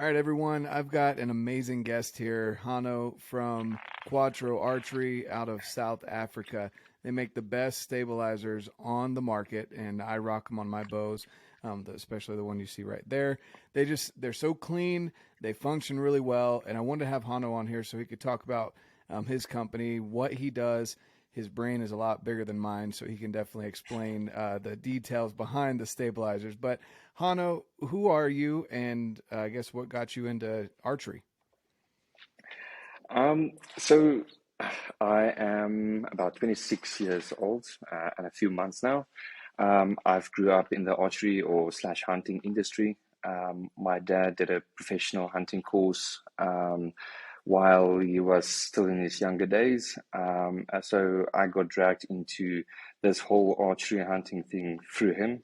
All right, everyone. I've got an amazing guest here, Hanno from Quattro Archery out of South Africa. They make the best stabilizers on the market, and I rock them on my bows, especially the one you see right there. They're so clean, they function really well, and I wanted to have Hanno on here so he could talk about his company, what he does. His brain is a lot bigger than mine, so he can definitely explain the details behind the stabilizers. But Hanno, who are you, and I guess what got you into archery? So I am about 26 years old and a few months now. I've grew up in the archery or slash hunting industry. My dad did a professional hunting course while he was still in his younger days. So I got dragged into this whole archery hunting thing through him,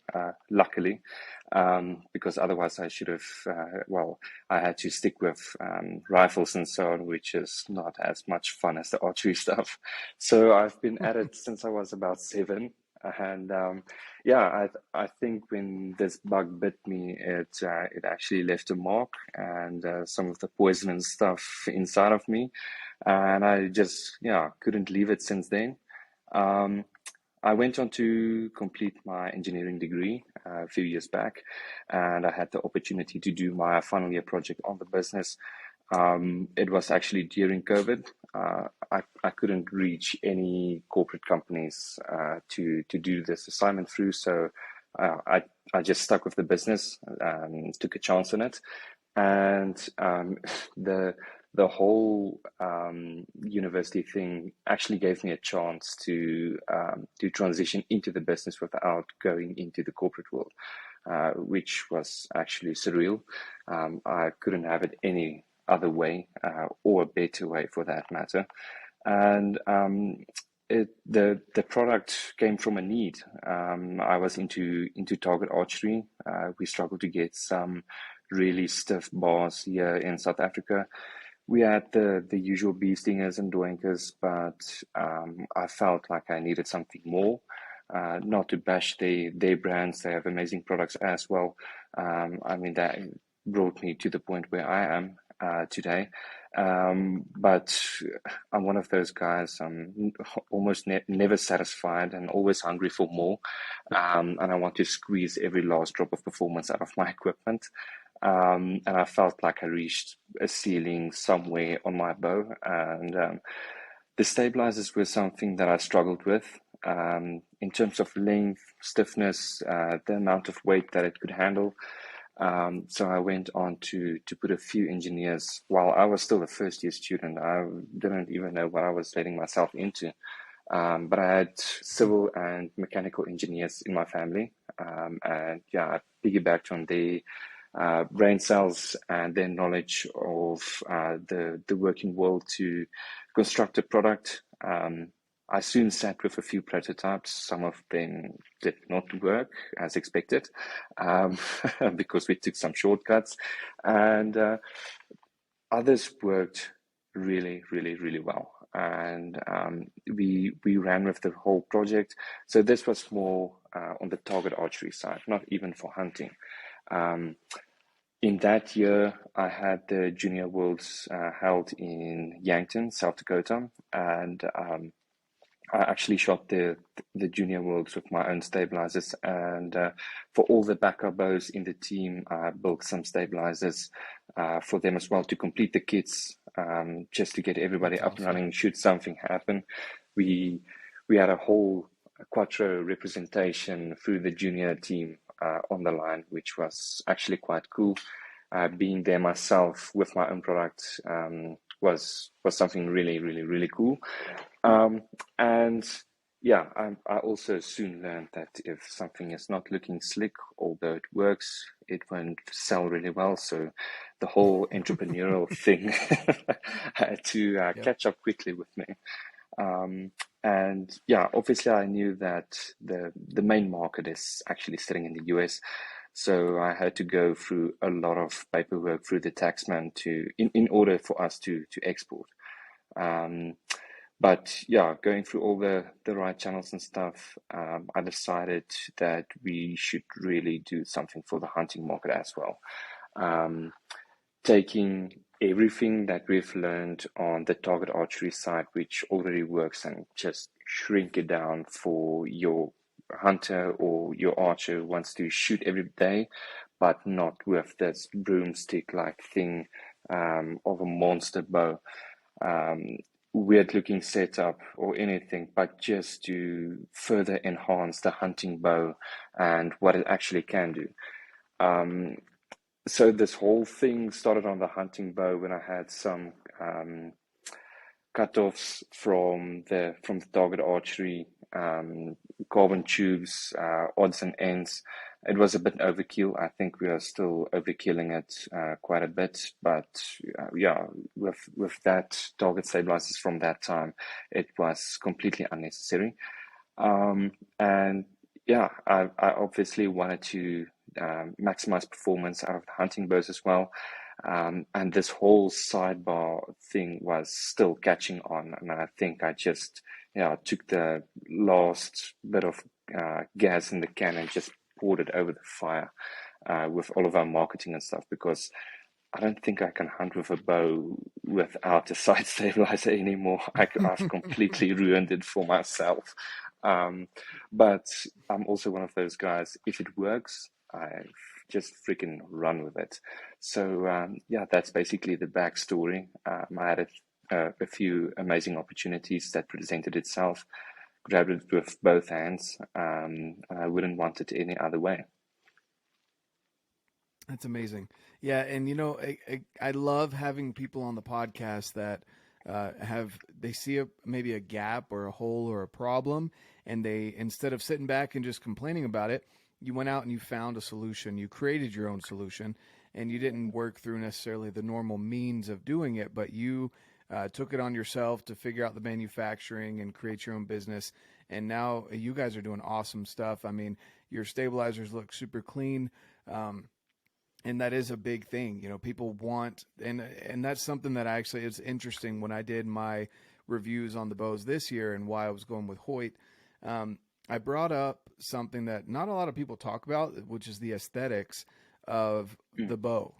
luckily, because otherwise I should have, I had to stick with rifles and so on, which is not as much fun as the archery stuff. So I've been at it since I was about 7. And I think when this bug bit me, it actually left a mark and some of the poisonous stuff inside of me, and I just couldn't leave it since then. Um, I went on to complete my engineering degree a few years back, and I had the opportunity to do my final year project on the business. It was actually during COVID. I couldn't reach any corporate companies to do this assignment through, so I just stuck with the business, took a chance on it, and the the whole university thing actually gave me a chance to transition into the business without going into the corporate world, which was actually surreal. I couldn't have it any other way, or a better way for that matter. And the product came from a need. I was into target archery. We struggled to get some really stiff bars here in South Africa. We had the usual bee stingers and doinkers, but I felt like I needed something more. Not to bash their brands, they have amazing products as well. I mean, that brought me to the point where I am today. But I'm one of those guys, I'm almost never satisfied and always hungry for more. And I want to squeeze every last drop of performance out of my equipment. And I felt like I reached a ceiling somewhere on my bow. And the stabilizers were something that I struggled with in terms of length, stiffness, the amount of weight that it could handle. So I went on to put a few engineers while I was still a first year student. I didn't even know what I was letting myself into. But I had civil and mechanical engineers in my family. And yeah, I piggybacked on their brain cells and their knowledge of the working world to construct a product. I soon sat with a few prototypes. Some of them did not work as expected, um, because we took some shortcuts, and others worked really, really, really well. And we ran with the whole project. So this was more on the target archery side, not even for hunting. Um, in that year, I had the Junior Worlds held in Yankton, South Dakota, and I actually shot the Junior Worlds with my own stabilizers, and for all the backup bows in the team, I built some stabilizers for them as well to complete the kits, just to get everybody That's up and awesome. running should something happen. We we had a whole Quattro representation through the junior team on the line, which was actually quite cool. Being there myself with my own product was something really, really, really cool. Um, and yeah, I also soon learned that if something is not looking slick, although it works, it won't sell really well. So the whole entrepreneurial thing had to Yep. catch up quickly with me. Um, and yeah, obviously I knew that the main market is actually sitting in the US. So I had to go through a lot of paperwork through the taxman in order for us to export. Um, but yeah, going through all the right channels and stuff, I decided that we should really do something for the hunting market as well. Um, taking everything that we've learned on the target archery side, which already works, and just shrink it down for your hunter or your archer who wants to shoot every day, but not with this broomstick like thing of a monster bow, weird looking setup or anything, but just to further enhance the hunting bow and what it actually can do. So this whole thing started on the hunting bow when I had some cut-offs from the target archery, carbon tubes, odds and ends. It was a bit overkill. I think we are still overkilling it quite a bit, but yeah, with that target stabilizers from that time, it was completely unnecessary. And yeah, I obviously wanted to maximize performance out of the hunting bows as well. And this whole sidebar thing was still catching on. And I think I just took the last bit of gas in the can and just poured it over the fire with all of our marketing and stuff, because I don't think I can hunt with a bow without a side stabilizer anymore. I've completely ruined it for myself. But I'm also one of those guys, if it works, I just freaking run with it. So yeah, that's basically the backstory. I had a few amazing opportunities that presented itself, grabbed it with both hands, and I wouldn't want it any other way. That's amazing. Yeah, and I love having people on the podcast that they see maybe a gap or a hole or a problem, and they, instead of sitting back and just complaining about it, you went out and you found a solution. You created your own solution, and you didn't work through necessarily the normal means of doing it, but you took it on yourself to figure out the manufacturing and create your own business. And now you guys are doing awesome stuff. I mean, your stabilizers look super clean. And that is a big thing. People want, and that's something that actually is interesting. When I did my reviews on the bows this year and why I was going with Hoyt, I brought up something that not a lot of people talk about, which is the aesthetics of the bow.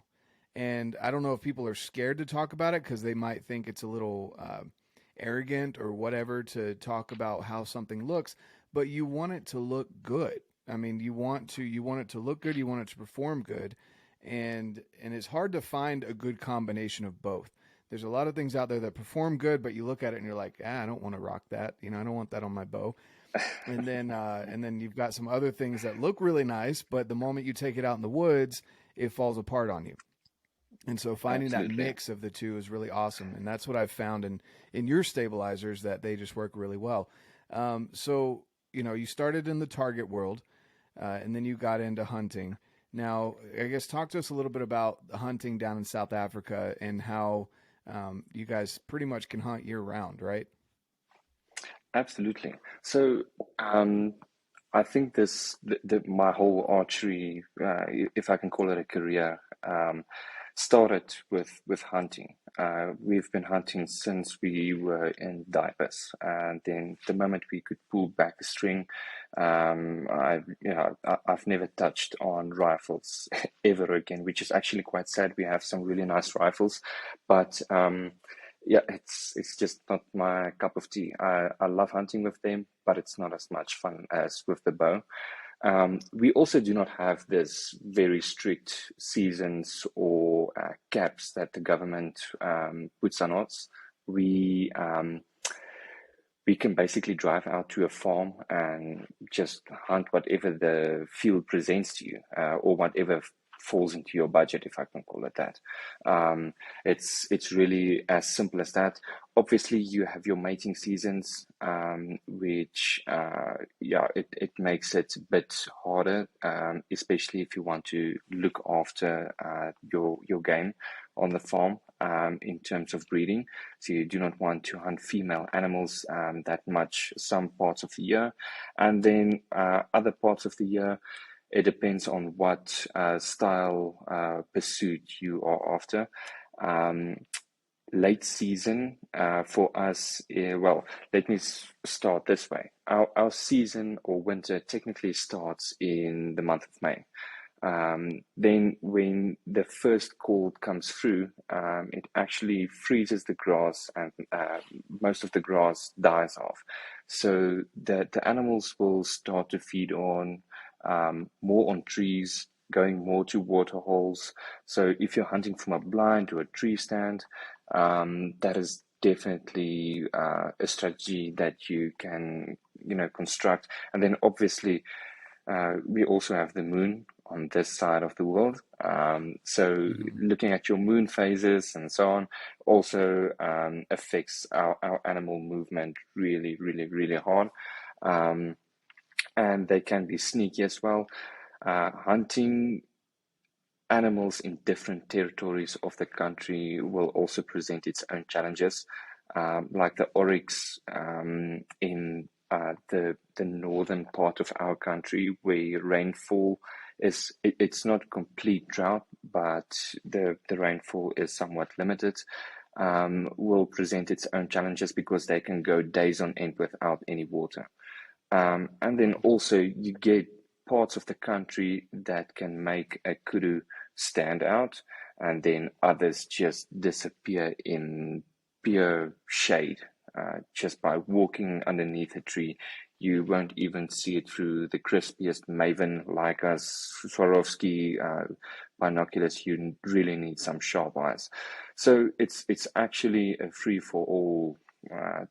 And I don't know if people are scared to talk about it because they might think it's a little arrogant or whatever to talk about how something looks, but you want it to look good. I mean, you want it to look good, you want it to perform good. And it's hard to find a good combination of both. There's a lot of things out there that perform good, but you look at it and you're like, I don't want to rock that. I don't want that on my bow. And then you've got some other things that look really nice, but the moment you take it out in the woods, it falls apart on you. And so finding Absolutely. that mix of the two is really awesome. And that's what I've found in your stabilizers, that they just work really well. So, you started in the target world, and then you got into hunting. Now, I guess talk to us a little bit about hunting down in South Africa and how you guys pretty much can hunt year round, right? Absolutely. So I think my whole archery, if I can call it a career, started with hunting. We've been hunting since we were in diapers, and then the moment we could pull back a string, I've never touched on rifles ever again, which is actually quite sad. We have some really nice rifles, but yeah, it's just not my cup of tea. I love hunting with them, but it's not as much fun as with the bow. We also do not have this very strict seasons or caps that the government puts on us. We can basically drive out to a farm and just hunt whatever the field presents to you, or whatever falls into your budget, if I can call it that. It's really as simple as that. Obviously, you have your mating seasons, which it makes it a bit harder, especially if you want to look after your game on the farm, in terms of breeding. So you do not want to hunt female animals that much some parts of the year, and then other parts of the year, it depends on what style pursuit you are after. Late season for us, well, let me start this way. Our season or winter technically starts in the month of May. Then when the first cold comes through, it actually freezes the grass and most of the grass dies off. So the animals will start to feed on more on trees, going more to water holes. So if you're hunting from a blind to a tree stand, that is definitely a strategy that you can, construct. And then obviously, we also have the moon on this side of the world. So Mm-hmm. looking at your moon phases and so on also affects our animal movement really, really, really hard. Um, and they can be sneaky as well. Hunting animals in different territories of the country will also present its own challenges, like the oryx in the northern part of our country, where rainfall it's not complete drought, but the rainfall is somewhat limited. Will present its own challenges because they can go days on end without any water. And then also you get parts of the country that can make a kudu stand out, and then others just disappear in pure shade. Just by walking underneath a tree, you won't even see it through the crispiest Maven like us, Swarovski binoculars. You really need some sharp eyes. So it's actually a free for all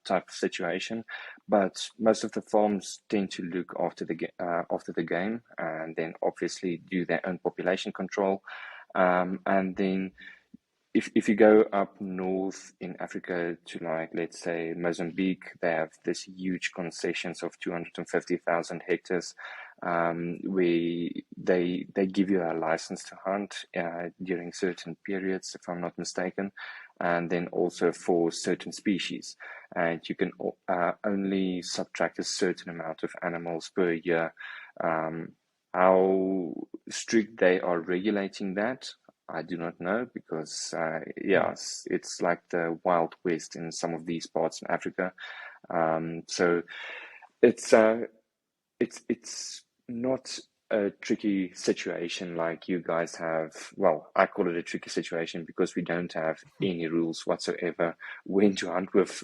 type of situation, but most of the farms tend to look after the game, and then obviously do their own population control. And then if you go up north in Africa to, like, let's say Mozambique, they have this huge concessions of 250,000 hectares, where they give you a license to hunt during certain periods, if I'm not mistaken, and then also for certain species, and you can only subtract a certain amount of animals per year. Um, how strict they are regulating that, I do not know, because yes, it's like the Wild West in some of these parts in Africa. So it's it's not a tricky situation like you guys have. Well, I call it a tricky situation because we don't have any rules whatsoever when to hunt with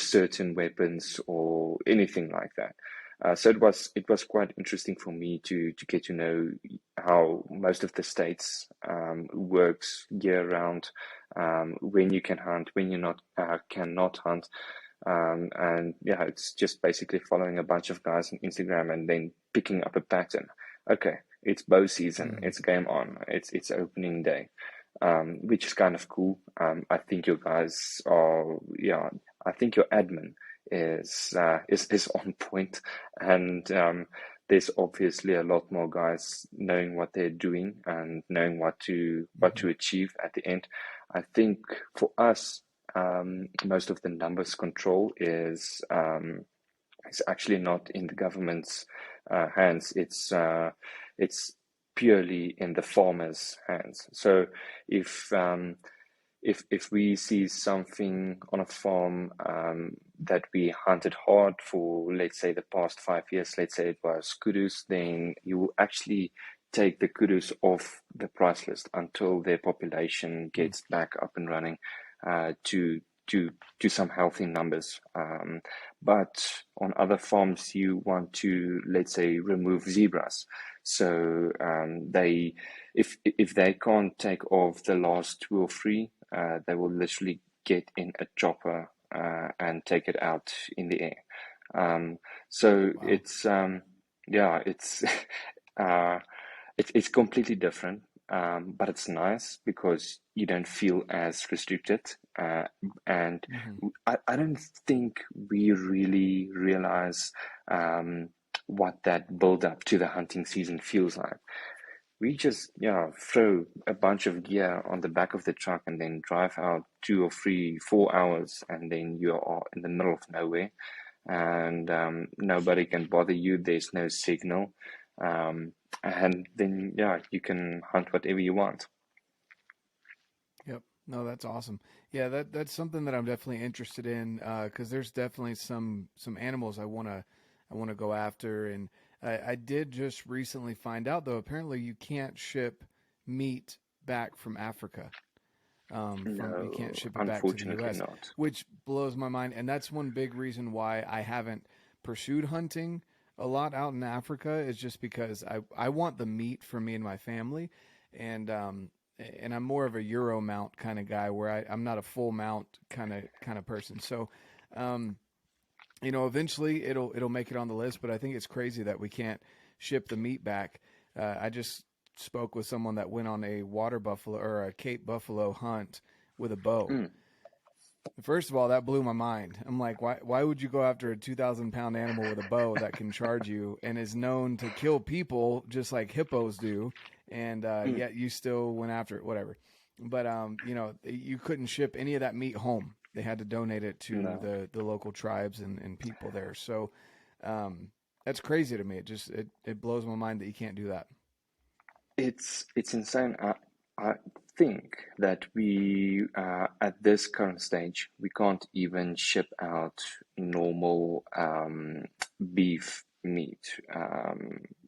certain weapons or anything like that. So it was quite interesting for me to get to know how most of the states works year round, when you can hunt, when you not cannot hunt, and yeah, it's just basically following a bunch of guys on Instagram and then picking up a pattern. Okay, it's bow season, Mm-hmm. it's game on, it's opening day, which is kind of cool. I think you guys are, yeah, I think your admin is on point, and there's obviously a lot more guys knowing what they're doing and knowing what to achieve at the end. I think for us, most of the numbers control is actually not in the government's hands. It's purely in the farmers' hands. So if if we see something on a farm that we hunted hard for, let's say the past 5 years, let's say it was kudus, then you will actually take the kudus off the price list until their population gets back up and running to to some healthy numbers. But on other farms, you want to, let's say, remove zebras. So they, if they can't take off the last two or three, they will literally get in a chopper and take it out in the air. So Wow. it's yeah, it's uh, it's completely different, but it's nice because you don't feel as restricted. And Mm-hmm. I don't think we really realize what that build up to the hunting season feels like. We just, yeah, throw a bunch of gear on the back of the truck and then drive out 2 or 3, 4 hours, and then you are in the middle of nowhere, and nobody can bother you. There's no signal, and then yeah, you can hunt whatever you want. Yep. No, that's awesome. Yeah, that's something that I'm definitely interested in because there's definitely some animals I wanna go after, and I did just recently find out, though, apparently you can't ship meat back from Africa. From you can't No, ship it back to the unfortunately U.S., not. which blows my mind. And that's one big reason why I haven't pursued hunting a lot out in Africa is just because I want the meat for me and my family, and and I'm more of a Euro mount kind of guy where I'm not a full mount kind of person. So, um, eventually it'll make it on the list, but I think it's crazy that we can't ship the meat back. I just spoke with someone that went on a water buffalo or a Cape buffalo hunt with a bow. Mm, First of all, that blew my mind. I'm like, why would you go after a 2,000 pound animal with a bow that can charge you and is known to kill people just like hippos do, and mm, yet you still went after it, whatever. But you couldn't ship any of that meat home. They had to donate it to no, the local tribes and people there. So that's crazy to me. It blows my mind that you can't do that. it's insane. I think that we at this current stage we can't even ship out normal beef meat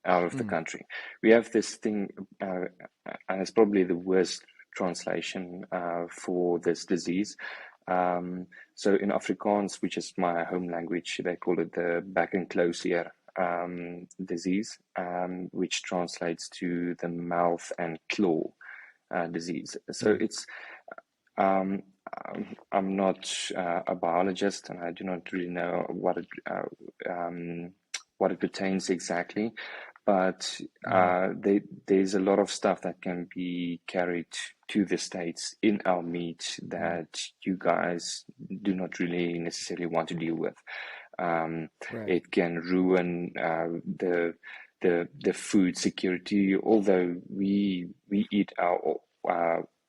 out of the Mm. country. We have this thing, and it's probably the worst translation for this disease. So in Afrikaans, which is my home language, they call it the back disease, which translates to the mouth and claw disease. So Mm. it's I'm not a biologist, and I do not really know what it pertains exactly, but Mm. there's a lot of stuff that can be carried to the States in our meat Mm. that you guys do not really necessarily want to deal with. Um, Right. it can ruin the food security, although we eat all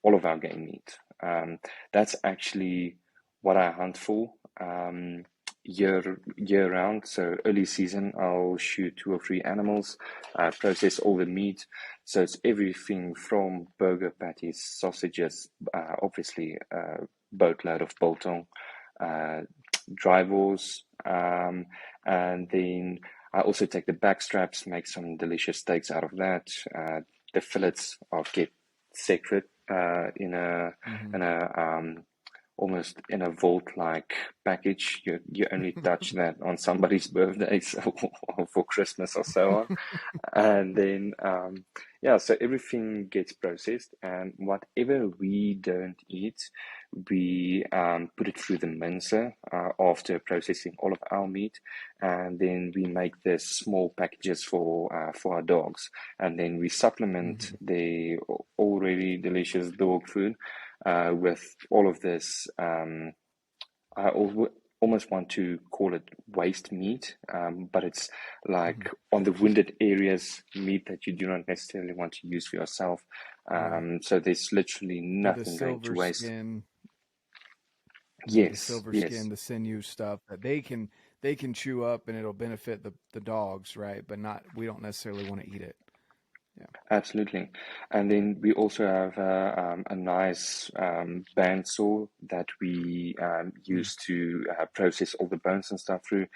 of our game meat. That's actually what I hunt for year round. So early season, I'll shoot 2 or 3 animals, process all the meat. So it's everything from burger patties, sausages, obviously a boatload of biltong, uh, drivers, and then I also take the back straps, make some delicious steaks out of that. The fillets I'll get separate Mm-hmm. in a almost in a vault-like package. You only touch that on somebody's birthdays or for Christmas or so on. And then, yeah, so everything gets processed, and whatever we don't eat, we put it through the mincer after processing all of our meat, and then we make the small packages for our dogs, and then we supplement Mm-hmm. the already delicious dog food with all of this. I almost want to call it waste meat, but it's Mm-hmm. like on the wounded areas meat that you do not necessarily want to use for yourself. Right. So there's literally Yeah, the nothing going to silver waste. skin. Yeah, the Yes, silver skin, yes. the sinew stuff that they can chew up and it'll benefit the dogs, right? But not we don't necessarily want to eat it. Yeah. Absolutely. And then we also have a nice bandsaw that we Mm. use to process all the bones and stuff through.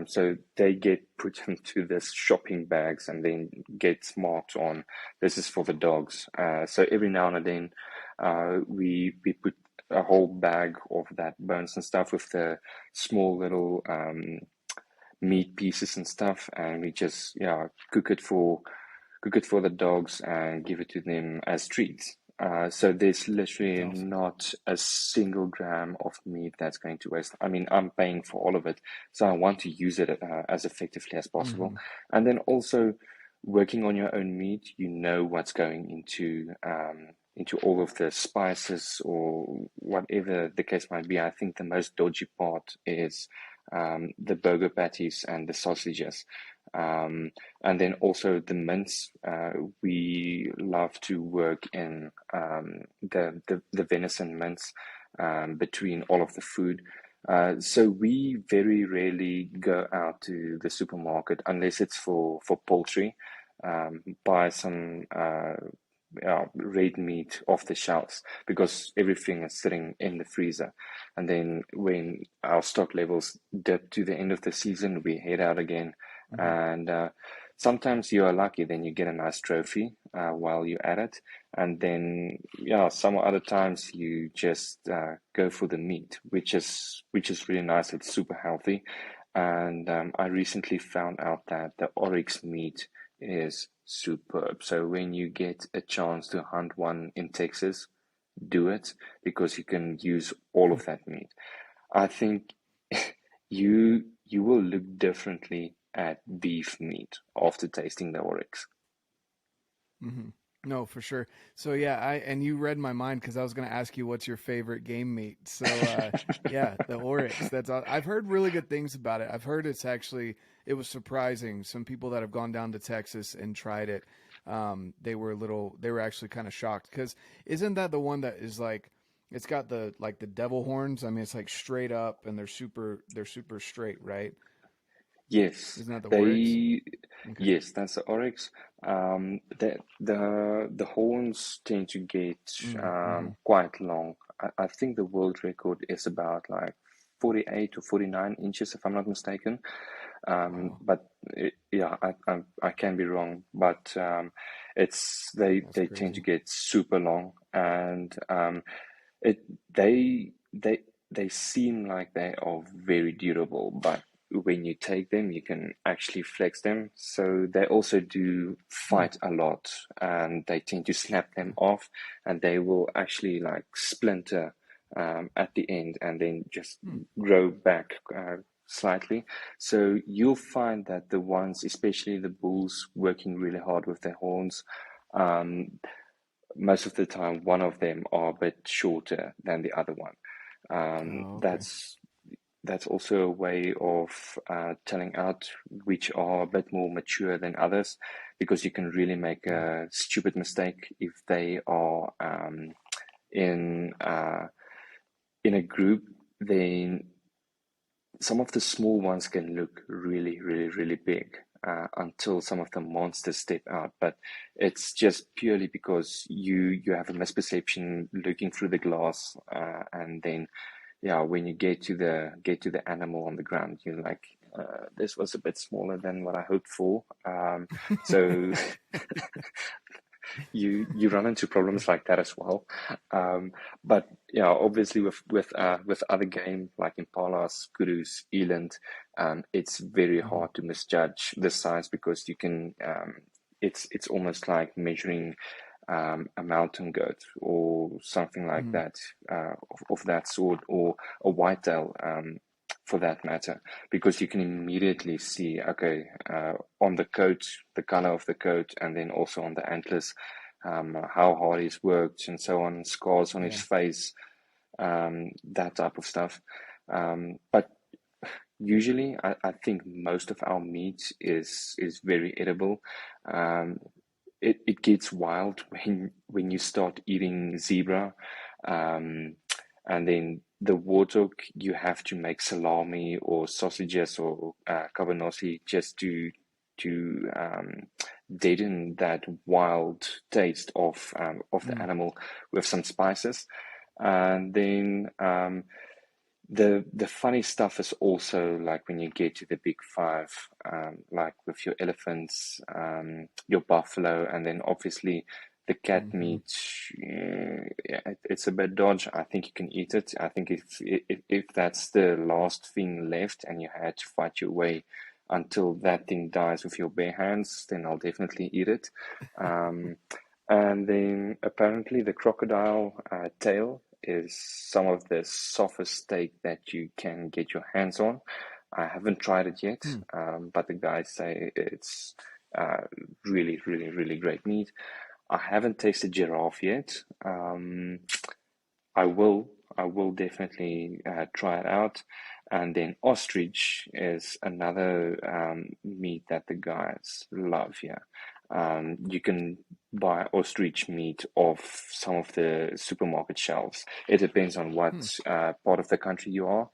So they get put into this shopping bags and then gets marked on this is for the dogs. So every now and then we put a whole bag of that bones and stuff with the small little meat pieces and stuff, and we just cook it for the dogs and give it to them as treats. So there's That's literally awesome. not a single gram of meat that's going to waste. I mean, I'm paying for all of it, so I want to use it as effectively as possible. Mm-hmm. And then also working on your own meat, you know what's going into all of the spices or whatever the case might be. I think the most dodgy part is the burger patties and the sausages. And then also the mince. We love to work in the venison mince between all of the food. So we very rarely go out to the supermarket unless it's for poultry. Buy some red meat off the shelves because everything is sitting in the freezer. And then when our stock levels dip to the end of the season, we head out again Hmm. And sometimes you are lucky, then you get a nice trophy while you're at it. And then, yeah, some other times you just go for the meat, which is really nice. It's super healthy. And I recently found out that the oryx meat is superb. So when you get a chance to hunt one in Texas, do it because you can use all of that meat. I think you will look differently at beef meat after tasting the oryx. Hmm. No, for sure. So yeah, and you read my mind because I was going to ask you what's your favorite game meat. So yeah, the oryx. I've heard really good things about it. I've heard it was surprising. Some people that have gone down to Texas and tried it, they were actually kind of shocked because isn't that the one that is like it's got the devil horns? I mean, it's like straight up and they're super straight, right? Yes, Isn't that the oryx? they Okay. yes, that's the oryx. The horns tend to get Mm-hmm. quite long. I think the world record is about like 48 or 49 inches, if I'm not mistaken. Wow, But yeah, I can be wrong, but it's that's they tend to crazy. get super long, and it they seem like they are very durable, but when you take them, you can actually flex them. So they also do Hmm. fight a lot, and they tend to snap them off, and they will actually like splinter at the end, and then just Hmm. grow back slightly. So you'll find that the ones, especially the bulls, working really hard with their horns. Um, Most of the time, one of them are a bit shorter than the other one. Um, Oh, okay. that's that's also a way of telling out which are a bit more mature than others, because you can really make Hmm. a stupid mistake if they are in in a group. Then some of the small ones can look really, really, really big until some of the monsters step out. But it's just purely because you have a misperception looking through the glass, and then yeah, when you get to the animal on the ground, you're like, this was a bit smaller than what I hoped for. So you run into problems like that as well. But yeah, obviously with other game like impalas, kudus, eland, it's very Hmm. hard to misjudge the size because you can. It's almost like measuring a mountain goat or something like Hmm. that, of that sort, or a whitetail, for that matter, because you can immediately see, okay, on the coat, the color of the coat, and then also on the antlers, how hard he's worked, and so on, scars on his Yeah. face, that type of stuff. But usually, I think most of our meat is very edible. Um, it gets wild when you start eating zebra, um, and then the warthog, you have to make salami or sausages or cabanossi just to deaden that wild taste of the Hmm. animal with some spices. And then the funny stuff is also like when you get to the big five, like with your elephants, your buffalo, and then obviously the cat Hmm. meat. Yeah, it's a bit dodge. I think you can eat it. I think if that's the last thing left and you had to fight your way until that thing dies with your bare hands, then I'll definitely eat it. Um, and then apparently the crocodile tail is some of the softest steak that you can get your hands on. I haven't tried it yet, Hmm. but the guys say it's uh, really, really, really great meat. I haven't tasted giraffe yet. I will. I will definitely try it out. And then ostrich is another meat that the guys love here. You can buy ostrich meat off some of the supermarket shelves. It depends on what Hmm. part of the country you are.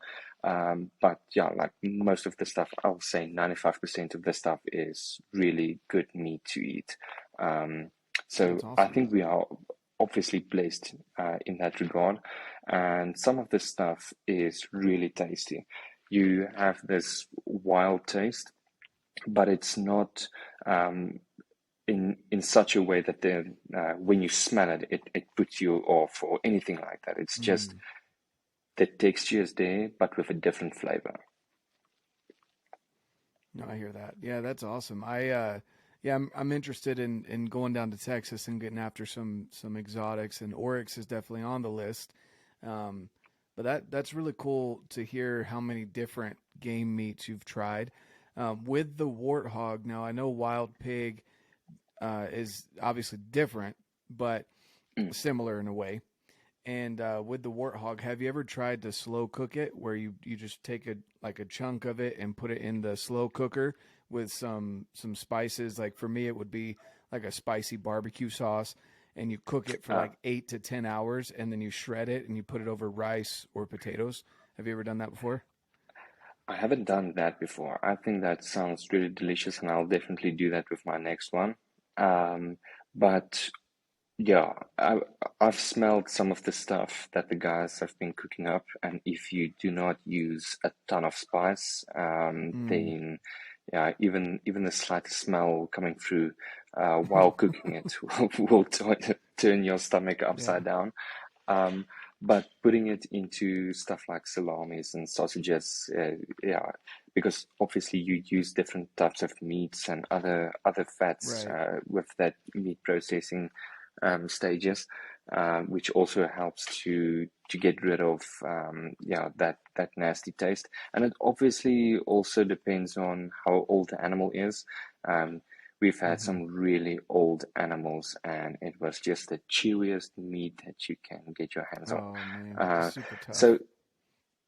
But yeah, like most of the stuff, I'll say 95% of the stuff is really good meat to eat. Um, so That's I awesome. think we are obviously blessed in that regard. And some of this stuff is really tasty. You have this wild taste, but it's not in such a way that then when you smell it, it puts you off or anything like that. It's just Mm. the texture is there, but with a different flavor. No, I hear that. Yeah, that's awesome. I'm interested in going down to Texas and getting after some exotics, and oryx is definitely on the list. Um, but that's really cool to hear how many different game meats you've tried. With the warthog, now I know wild pig is obviously different, but Mm. similar in a way. And with the warthog, have you ever tried to slow cook it, where you just take a chunk of it and put it in the slow cooker with some spices? Like for me, it would be like a spicy barbecue sauce, and you cook it for Uh, like 8 to 10 hours, and then you shred it and you put it over rice or potatoes. Have you ever done that before? I haven't done that before. I think that sounds really delicious, and I'll definitely do that with my next one. But yeah, I've smelled some of the stuff that the guys have been cooking up, and if you do not use a ton of spice, Mm. then yeah, even the slightest smell coming through while cooking it will turn your stomach Yeah. upside down. Um, but putting it into stuff like salamis and sausages, yeah, because obviously you use different types of meats and other fats Right. with that meat processing stages, which also helps to get rid of yeah, that nasty taste. And it obviously also depends on how old the animal is. Um, We've had Mm-hmm. some really old animals, and it was just the chewiest meat that you can get your hands on. Oh man, Uh, super tough. so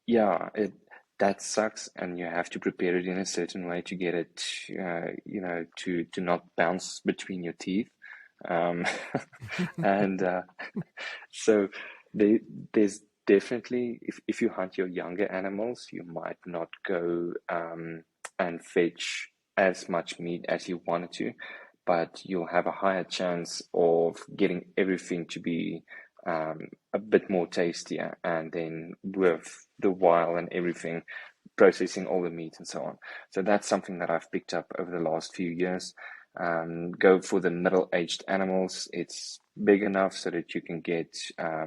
yeah, it that sucks, and you have to prepare it in a certain way to get it, to not bounce between your teeth. Um, and so they, there's definitely, if you hunt your younger animals, you might not go and fetch as much meat as you wanted to, but you'll have a higher chance of getting everything to be a bit more tastier, and then with the while and everything, processing all the meat and so on. So that's something that I've picked up over the last few years. Go for the middle-aged animals. It's big enough so that you can get uh,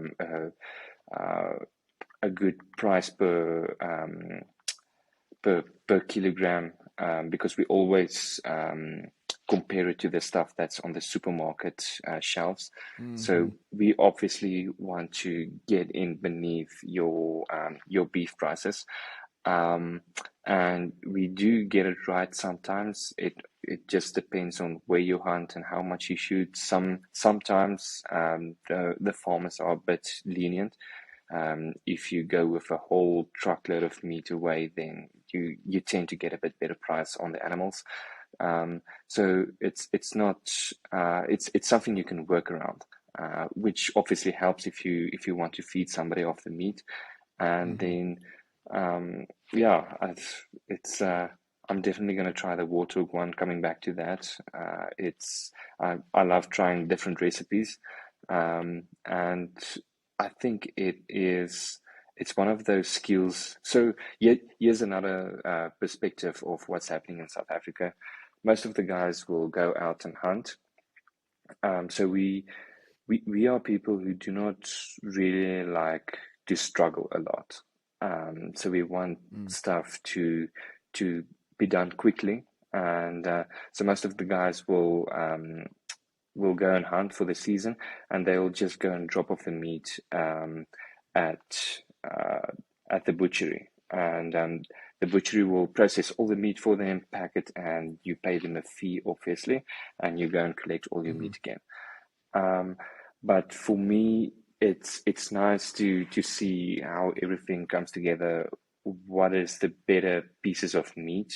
a good price per kilogram, because we always compare it to the stuff that's on the supermarket shelves. Mm-hmm. So we obviously want to get in beneath your beef prices, um, and we do get it right sometimes. It just depends on where you hunt and how much you shoot. Sometimes the farmers are a bit lenient. If you go with a whole truckload of meat away, then you tend to get a bit better price on the animals. So it's not it's something you can work around, which obviously helps if you want to feed somebody off the meat, and Mm-hmm. then yeah, it's I'm definitely going to try the warthog one. Coming back to that, it's I love trying different recipes, and I think it's one of those skills. So here's another perspective of what's happening in South Africa. Most of the guys will go out and hunt. So we are people who do not really like to struggle a lot. So we want Mm. stuff to be done quickly, and so most of the guys will go and hunt for the season, and they'll just go and drop off the meat at uh, at the butchery, and the butchery will process all the meat for them, pack it, and you pay them a fee, obviously, and you go and collect all your Mm-hmm. meat again. Um, but for me, it's nice to see how everything comes together. What is the better pieces of meat,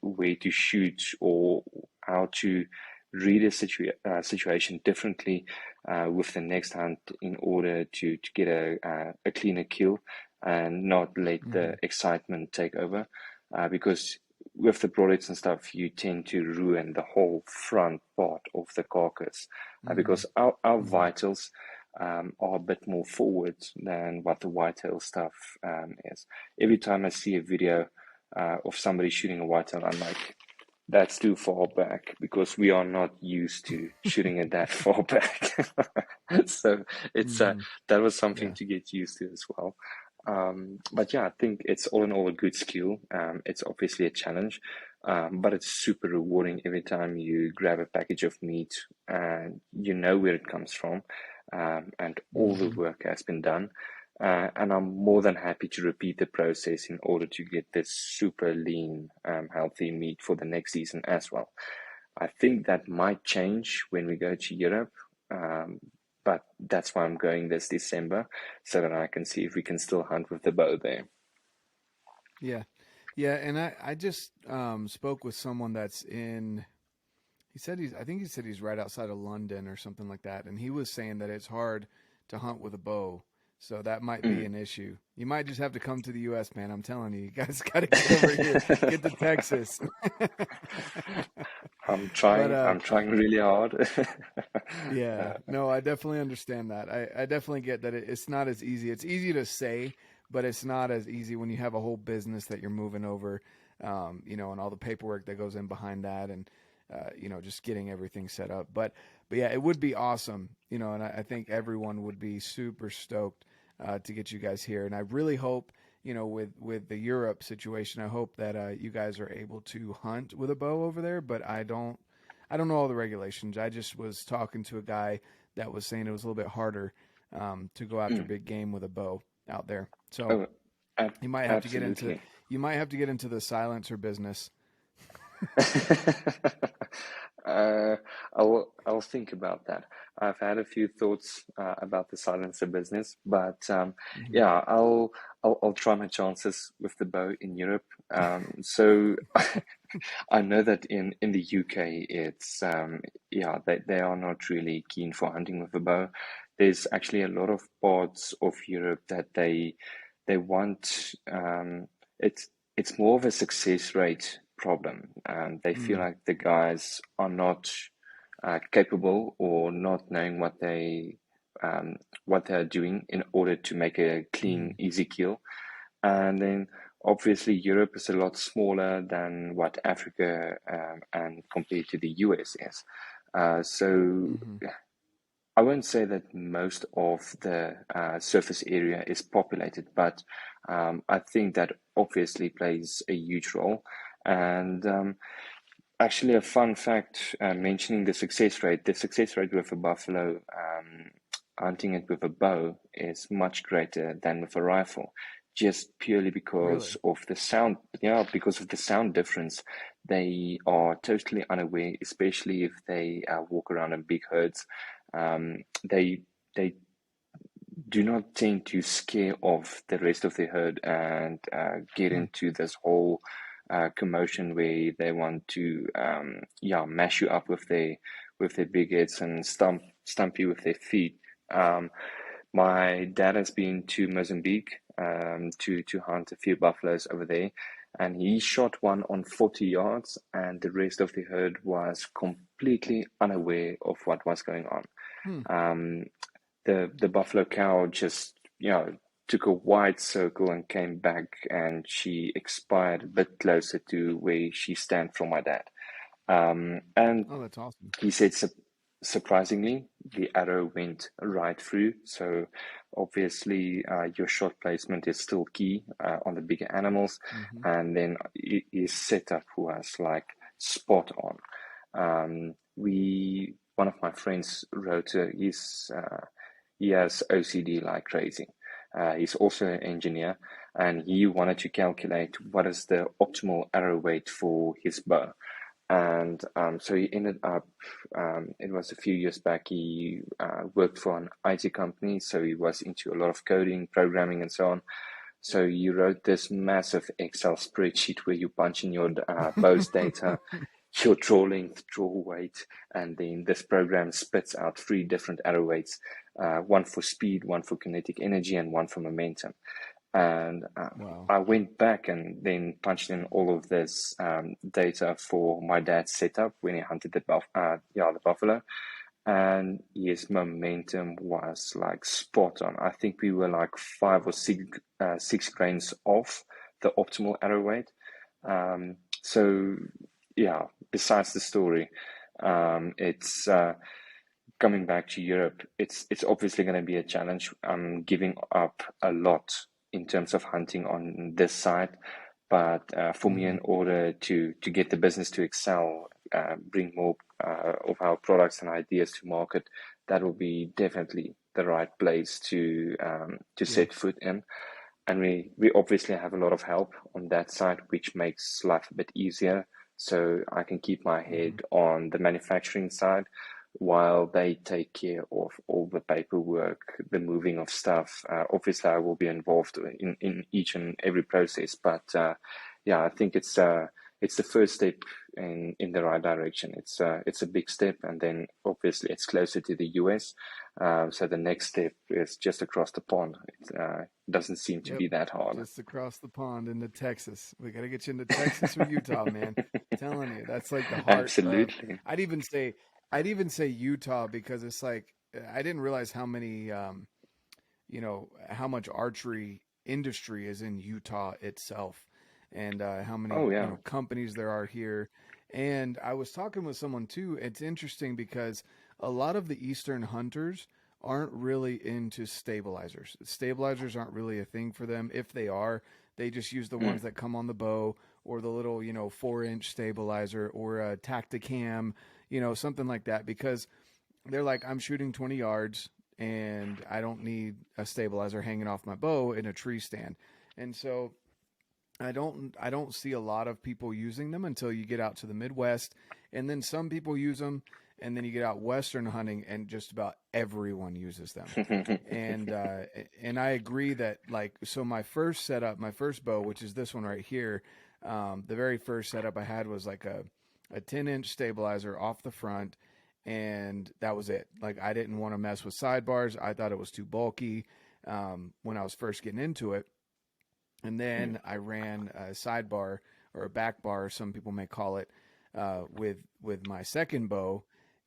where to shoot, or how to read a situation differently with the next hunt in order to get a cleaner kill and not let Mm-hmm. the excitement take over. Because with the broadheads and stuff, you tend to ruin the whole front part of the carcass, Mm-hmm. because our Mm-hmm. vitals are a bit more forward than what the whitetail stuff is. Every time I see a video of somebody shooting a whitetail, I'm like, That's too far back because we are not used to shooting it that far back. So it's Hmm. that was something Yeah. to get used to as well. But yeah, I think it's all in all a good skill. It's obviously a challenge, but it's super rewarding every time you grab a package of meat and you know where it comes from, and all the Hmm. work has been done. And I'm more than happy to repeat the process in order to get this super lean, healthy meat for the next season as well. I think that might change when we go to Europe, um, but that's why I'm going this December so that I can see if we can still hunt with the bow there. Yeah. Yeah. And I just spoke with someone that's in. He said I think he said he's right outside of London or something like that, and he was saying that it's hard to hunt with a bow, so that might be Mm. an issue. You might just have to come to the U.S., man. I'm telling you, you guys got to get over here, get to Texas. I'm But trying. I'm trying really hard. yeah, no, I definitely understand that. I definitely get that it's not as easy. It's easy to say, but it's not as easy when you have a whole business that you're moving over, and all the paperwork that goes in behind that, and just getting everything set up. But yeah, it would be awesome, and I think everyone would be super stoked to get you guys here. And I really hope, with the Europe situation, I hope that you guys are able to hunt with a bow over there. But I don't know all the regulations. I just was talking to a guy that was saying it was a little bit harder to go after Mm. big game with a bow out there. So Oh, ab you might have to get into absolutely. you might have to get into the silencer business. uh, I'll think about that. I've had a few thoughts about the silencer business, but Hmm. yeah, I'll try my chances with the bow in Europe. So I know that in the UK, it's yeah, they are not really keen for hunting with a bow. There's actually a lot of parts of Europe that they want. It's more of a success rate problem. They feel Mm. like the guys are not capable or not knowing what they're doing in order to make a clean, Mm. easy kill. And then obviously Europe is a lot smaller than what Africa and compared to the US is. So Hmm. I won't say that most of the surface area is populated, but I think that obviously plays a huge role. And actually, a fun fact mentioning the success rate with a buffalo hunting it with a bow is much greater than with a rifle, just purely because Really? of the sound. Yeah, because of the sound difference. They are totally unaware, especially if they walk around in big herds. They do not tend to scare off the rest of the herd and get Hmm. into this whole commotion where they want to yeah, mash you up with their big heads and stump you with their feet. Um, my dad has been to Mozambique to hunt a few buffaloes over there, and he shot one on 40 yards, and the rest of the herd was completely unaware of what was going on. Hmm. Um, the buffalo cow just took a wide circle and came back, and she expired a bit closer to where she stand from my dad. And Oh, that's awesome. he said surprisingly the arrow went right through. So obviously your shot placement is still key on the bigger animals, Hmm. and then his setup was like spot on. We One of my friends wrote he has OCD like crazy. He's also an engineer, and he wanted to calculate what is the optimal arrow weight for his bow. And so he ended up, it was a few years back, he worked for an IT company, so he was into a lot of coding, programming, and so on. So you wrote this massive Excel spreadsheet where you punch in your bow's data, your draw length, draw weight, and then this program spits out three different arrow weights, one for speed, one for kinetic energy, and one for momentum. And Wow. I went back and then punched in all of this data for my dad's setup when he hunted the buffalo, and his momentum was like spot on. I think we were like 5 or 6 grains off the optimal arrow weight. So yeah, besides the story, it's coming back to Europe. It's obviously going to be a challenge. I'm giving up a lot in terms of hunting on this side, but for me, Hmm. in order to get the business to excel, bring more of our products and ideas to market, that will be definitely the right place to Yeah. set foot in. And we obviously have a lot of help on that side, which makes life a bit easier. So I can keep my Hmm. head on the manufacturing side while they take care of all the paperwork, the moving of stuff. Obviously, I will be involved in each and every process, but yeah, I think it's the first step in the right direction. It's a big step, and then obviously it's closer to the US. So the next step is just across the pond. It doesn't seem to Yep. be that hard. Just across the pond into Texas. We got to get you into Texas or Utah, man. Telling you, that's like the heart of. Absolutely. I'd even say, I'd even say Utah because it's like I didn't realize how many, how much archery industry is in Utah itself, and how many Oh yeah. companies there are here. And I was talking with someone too. It's interesting because a lot of the Eastern hunters aren't really into stabilizers. Stabilizers aren't really a thing for them. If they are, they just use the ones Mm, that come on the bow or the little, 4-inch stabilizer or a Tacticam, something like that because they're like, I'm shooting 20 yards and I don't need a stabilizer hanging off my bow in a tree stand. And so I don't see a lot of people using them until you get out to the Midwest, and then some people use them, and then you get out western hunting, and just about everyone uses them. And and I agree that like so my first setup, my first bow, which is this one right here, the very first setup I had was like a 10-inch stabilizer off the front, and that was it. Like I didn't want to mess with sidebars. I thought it was too bulky when I was first getting into it, and mm, then I ran a sidebar or a back bar, some people may call it, with my second bow,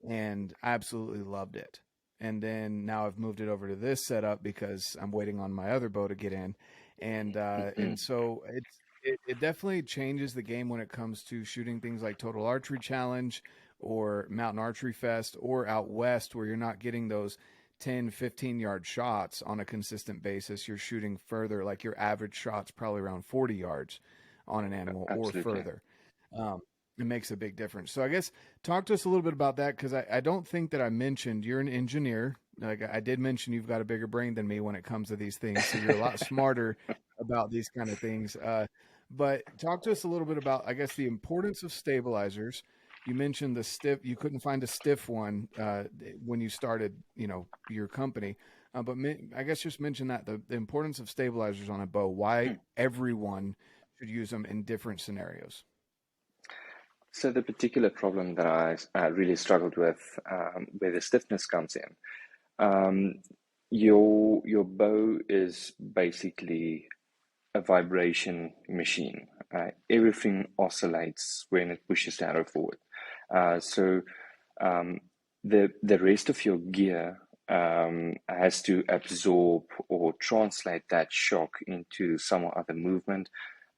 and I absolutely loved it. And then now I've moved it over to this setup because I'm waiting on my other bow to get in, mm. and so it definitely changes the game when it comes to shooting things like Total Archery Challenge or Mountain Archery Fest or out west where you're not getting those 10, 15-yard shots on a consistent basis. You're shooting further, like your average shot's probably around 40 yards on an animal or Absolutely. further. Um, it makes a big difference. So I guess talk to us a little bit about that because I don't think that I mentioned you're an engineer. Like I did mention you've got a bigger brain than me when it comes to these things. So you're a lot smarter about these kind of things. But talk to us a little bit about, I guess, the importance of stabilizers. You mentioned the stiff. You couldn't find a stiff one when you started, your company. I guess just mention that the importance of stabilizers on a bow. Why Mm. everyone should use them in different scenarios. So the particular problem that I really struggled with, where the stiffness comes in, um, your bow is basically a vibration machine. Everything oscillates when it pushes the arrow forward. So um, the rest of your gear has to absorb or translate that shock into some other movement,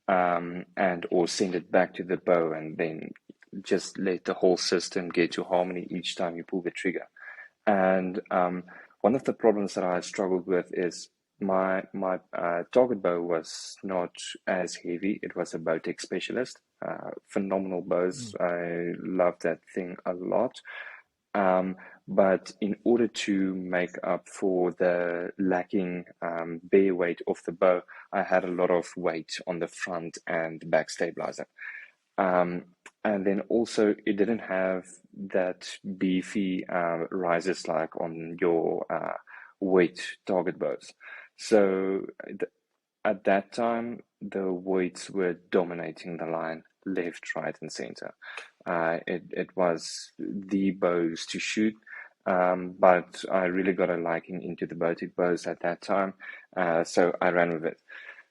and or send it back to the bow, and then just let the whole system get to harmony each time you pull the trigger. And one of the problems that I struggled with is my target bow was not as heavy. It was a Bowtech Specialist. Phenomenal bows. Mm. I love that thing a lot. Um, but in order to make up for the lacking bare weight of the bow, I had a lot of weight on the front and back stabilizer. Um, and then also, it didn't have that beefy rises like on your weight target bows. So at that time, the weights were dominating the line, left, right, and center. It was the bows to shoot. But I really got a liking into the Baltic bows at that time, so I ran with it.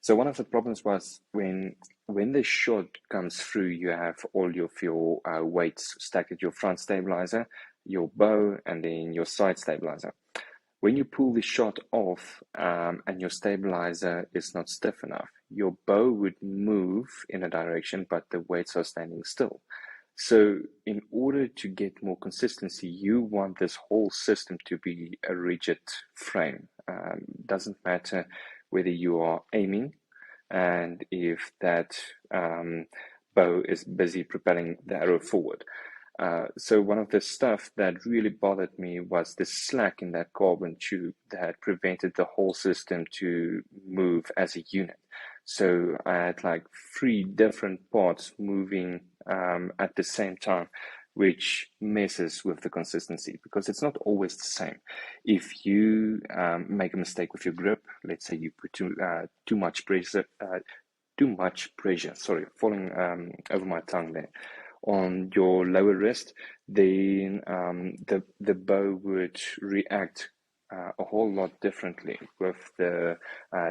So one of the problems was when the shot comes through, you have all of your weights stacked at your front stabilizer, your bow, and then your side stabilizer. When you pull the shot off and your stabilizer is not stiff enough, your bow would move in a direction, but the weights are standing still. So in order to get more consistency, you want this whole system to be a rigid frame. Doesn't matter whether you are aiming and if that bow is busy propelling the arrow forward. So one of the stuff that really bothered me was the slack in that carbon tube that prevented the whole system to move as a unit. So I had like three different parts moving at the same time, which messes with the consistency because it's not always the same. If you make a mistake with your grip, let's say you put too much pressure, sorry, falling over my tongue there, on your lower wrist, then the bow would react a whole lot differently with the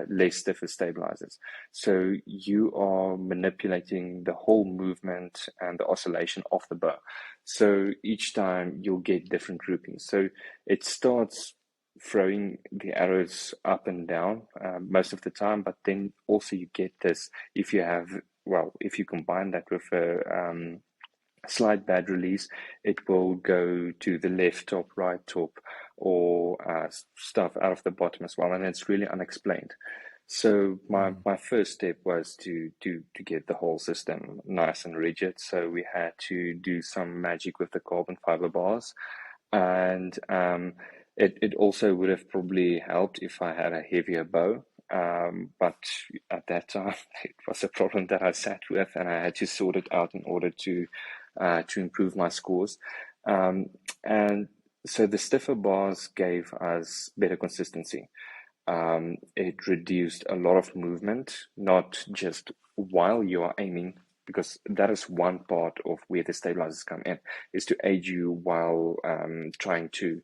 less stiffer stabilizers. So you are manipulating the whole movement and the oscillation of the bow. So each time you'll get different groupings. So it starts throwing the arrows up and down most of the time, but then also you get this if you combine that with a slight bad release, it will go to the left top, right top, or stuff out of the bottom as well, and it's really unexplained. So my first step was to get the whole system nice and rigid. So we had to do some magic with the carbon fiber bars, and it also would have probably helped if I had a heavier bow. But at that time, it was a problem that I sat with, and I had to sort it out in order to improve my scores. And so the stiffer bars gave us better consistency. It reduced a lot of movement, not just while you are aiming, because that is one part of where the stabilizers come in, is to aid you while trying to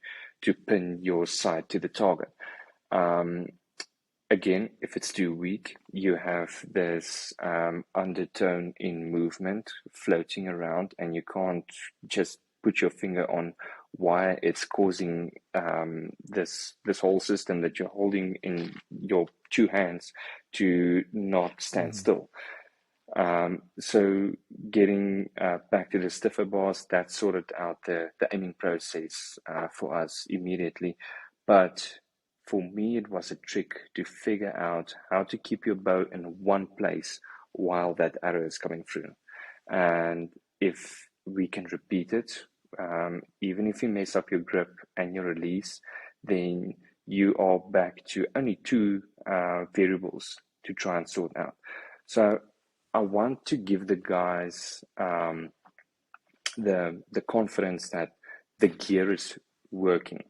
pin your sight to the target. Again, if it's too weak, you have this undertone in movement floating around, and you can't just put your finger on why it's causing this whole system that you're holding in your two hands to not stand still. So getting back to the stiffer bars, that sorted out the aiming process for us immediately. But for me, it was a trick to figure out how to keep your bow in one place while that arrow is coming through. And if we can repeat it, even if you mess up your grip and your release, then you are back to only two variables to try and sort out. So I want to give the guys the confidence that the gear is working.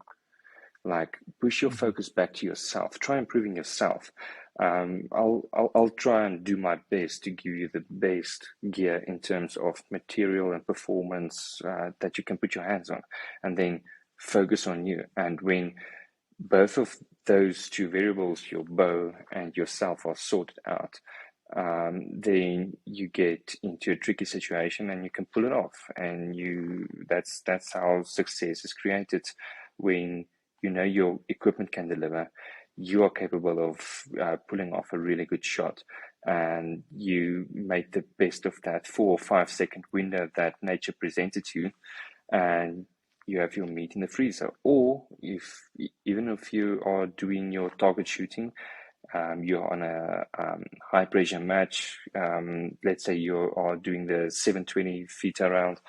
Like, push your focus back to yourself. Try improving yourself. I'll try and do my best to give you the best gear in terms of material and performance that you can put your hands on, and then focus on you. And when both of those two variables, your bow and yourself, are sorted out, then you get into a tricky situation and you can pull it off. And that's how success is created. When you know your equipment can deliver, you are capable of pulling off a really good shot, and you make the best of that 4 or 5 second window that nature presented you, and you have your meat in the freezer. Or even if you are doing your target shooting, you're on a high pressure match. Let's say you are doing the 720 feet round,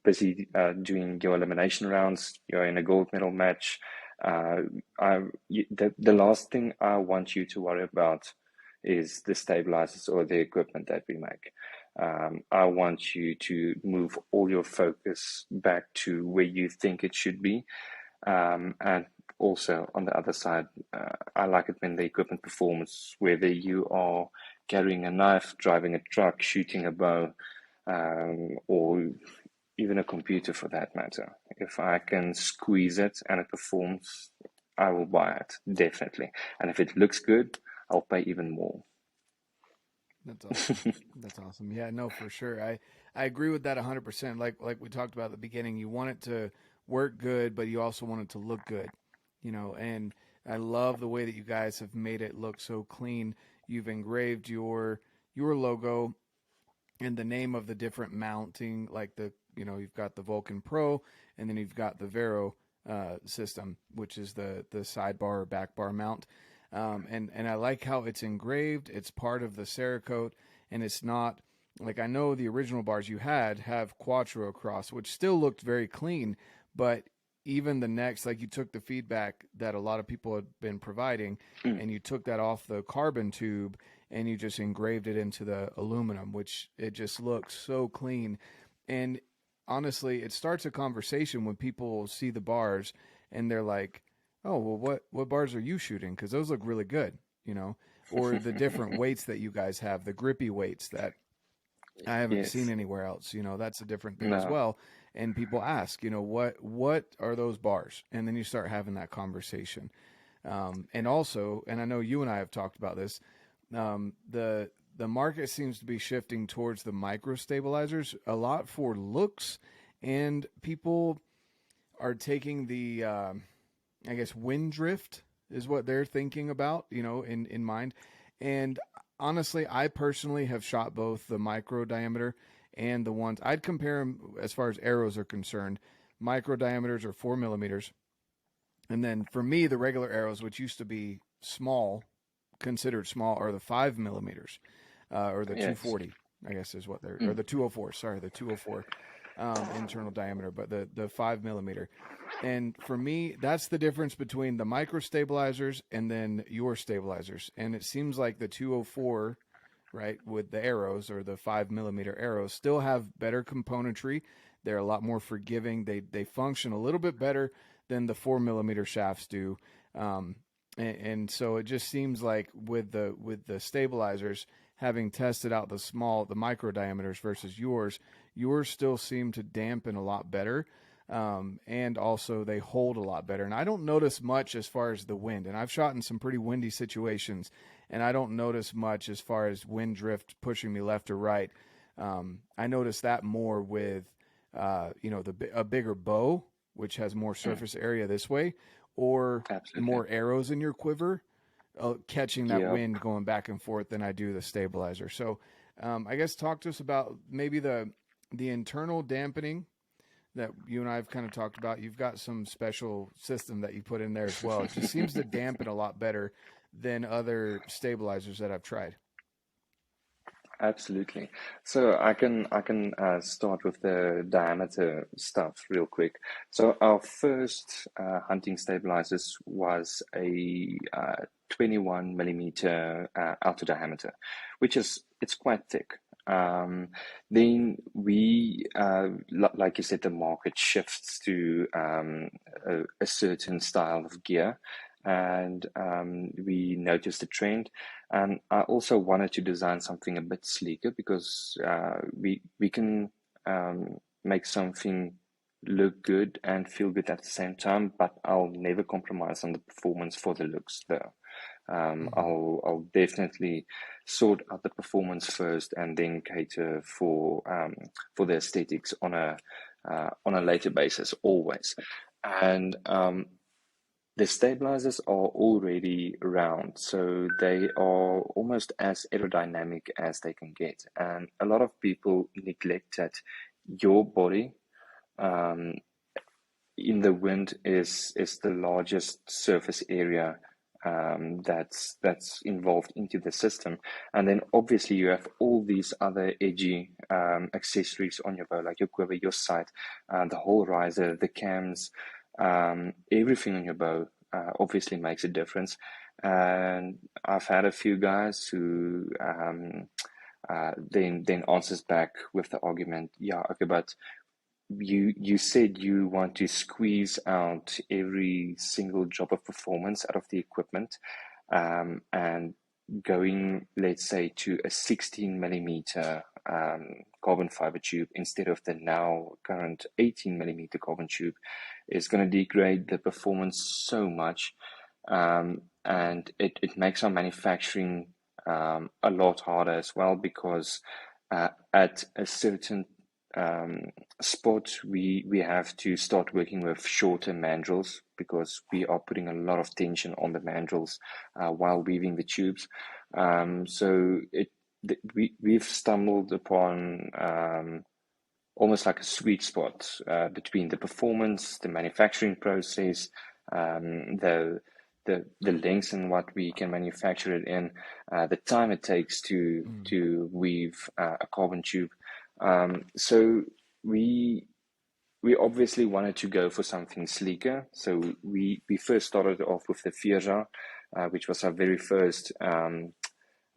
busy doing your elimination rounds. You're in a gold medal match. The last thing I want you to worry about is the stabilizers or the equipment that we make. I want you to move all your focus back to where you think it should be. And also on the other side, I like it when the equipment performs, whether you are carrying a knife, driving a truck, shooting a bow, or even a computer for that matter. If I can squeeze it and it performs, I will buy it, definitely. And if it looks good, I'll pay even more. That's awesome. That's awesome. Yeah, no, for sure. I agree with that 100%. Like we talked about at the beginning, you want it to work good, but you also want it to look good, and I love the way that you guys have made it look so clean. You've engraved your logo and the name of the different mounting, like you've got the Vulcan Pro, and then you've got the Vero system, which is the sidebar or back bar mount. And I like how it's engraved. It's part of the Cerakote, and it's not like, I know the original bars you had have Quattro across, which still looked very clean, but even the next, like, you took the feedback that a lot of people had been providing, Mm. and you took that off the carbon tube and you just engraved it into the aluminum, which it just looks so clean. And honestly, it starts a conversation when people see the bars and they're like, "Oh, well, what bars are you shooting? Because those look really good," you know, or the different weights that you guys have, the grippy weights that I haven't seen Yes. anywhere else. That's a different thing as No. well. And people ask, what are those bars? And then you start having that conversation. And also, and I know you and I have talked about this, the market seems to be shifting towards the micro stabilizers a lot for looks, and people are taking the I guess wind drift is what they're thinking about, in mind. And honestly, I personally have shot both the micro diameter and the ones, I'd compare them as far as arrows are concerned. Micro diameters are 4 millimeters, and then for me, the regular arrows, which used to be small, considered small, are the 5 millimeters, or the Yes. 240, I guess is what they're, or Mm. the 204. Sorry, the 204 internal diameter, but the 5 millimeter. And for me, that's the difference between the micro stabilizers and then your stabilizers. And it seems like the 204, right, with the arrows, or the 5 millimeter arrows, still have better componentry. They're a lot more forgiving. They function a little bit better than the 4 millimeter shafts do. And so it just seems like with the stabilizers, having tested out the micro diameters versus yours still seem to dampen a lot better. And also they hold a lot better. And I don't notice much as far as the wind. And I've shot in some pretty windy situations, and I don't notice much as far as wind drift pushing me left or right. I notice that more with, a bigger bow, which has more Mm. surface area this way, or Absolutely. more arrows in your quiver, catching that Yep. wind going back and forth than I do the stabilizer. So, I guess talk to us about maybe the internal dampening that you and I have kind of talked about. You've got some special system that you put in there as well. It just seems to dampen a lot better than other stabilizers that I've tried. Absolutely. So I can start with the diameter stuff real quick. So our first hunting stabilizers was a 21 millimeter outer diameter, which is it's quite thick. Then like you said, the market shifts to a certain style of gear, and we noticed a trend. And I also wanted to design something a bit sleeker because we can make something look good and feel good at the same time, but I'll never compromise on the performance for the looks though. Mm-hmm. I'll definitely sort out the performance first and then cater for the aesthetics on a later basis always. And the stabilizers are already round, so they are almost as aerodynamic as they can get. And a lot of people neglect that your body um, in the wind is the largest surface area that's involved into the system. And then obviously you have all these other edgy accessories on your bow, like your quiver, your sight, the whole riser, the cams, everything on your bow obviously makes a difference. And I've had a few guys who then answers back with the argument, yeah, okay, but you said you want to squeeze out every single drop of performance out of the equipment, and going, let's say, to a 16 millimeter carbon fiber tube instead of the now current 18 millimeter carbon tube is going to degrade the performance so much, and it makes our manufacturing a lot harder as well because at a certain um, spot, we have to start working with shorter mandrels because we are putting a lot of tension on the mandrels while weaving the tubes. So we've stumbled upon almost like a sweet spot between the performance, the manufacturing process, the lengths and what we can manufacture it in, the time it takes to weave a carbon tube. So we obviously wanted to go for something sleeker. So we first started off with the Phorm, which was our very first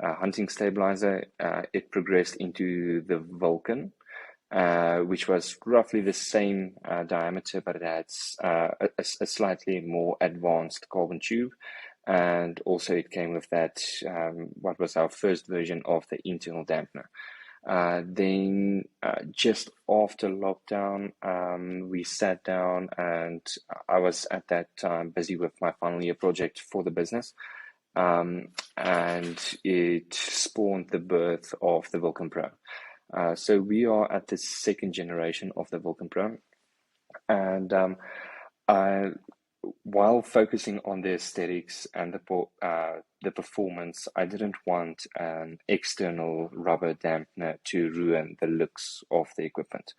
hunting stabilizer. It progressed into the Vulcan, which was roughly the same diameter, but it had a slightly more advanced carbon tube. And also it came with that, what was our first version of the internal dampener. Then just after lockdown, we sat down, and I was at that time busy with my final year project for the business. And it spawned the birth of the Vulcan Pro. So we are at the second generation of the Vulcan Pro. And while focusing on the aesthetics and the performance, I didn't want an external rubber dampener to ruin the looks of the equipment.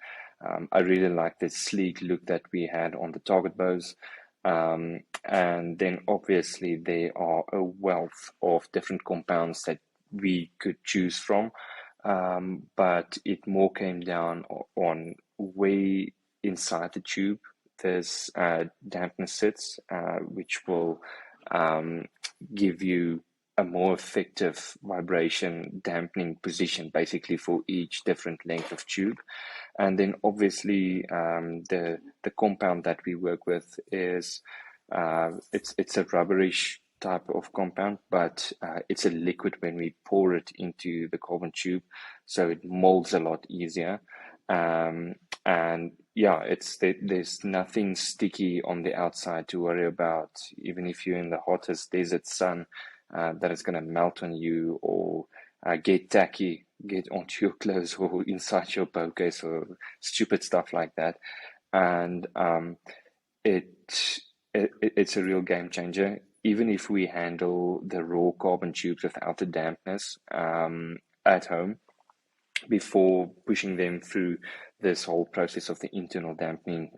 I really like the sleek look that we had on the target bows. And then obviously there are a wealth of different compounds that we could choose from. But it more came down on where inside the tube this dampener sits, which will give you a more effective vibration dampening position, basically for each different length of tube. And then obviously the compound that we work with is it's a rubberish type of compound, but it's a liquid when we pour it into the carbon tube, so it molds a lot easier. And yeah, there's nothing sticky on the outside to worry about, even if you're in the hottest desert sun, that it's going to melt on you or get tacky, get onto your clothes or inside your bow case or stupid stuff like that. And it's a real game changer. Even if we handle the raw carbon tubes without the dampness at home, before pushing them through this whole process of the internal dampening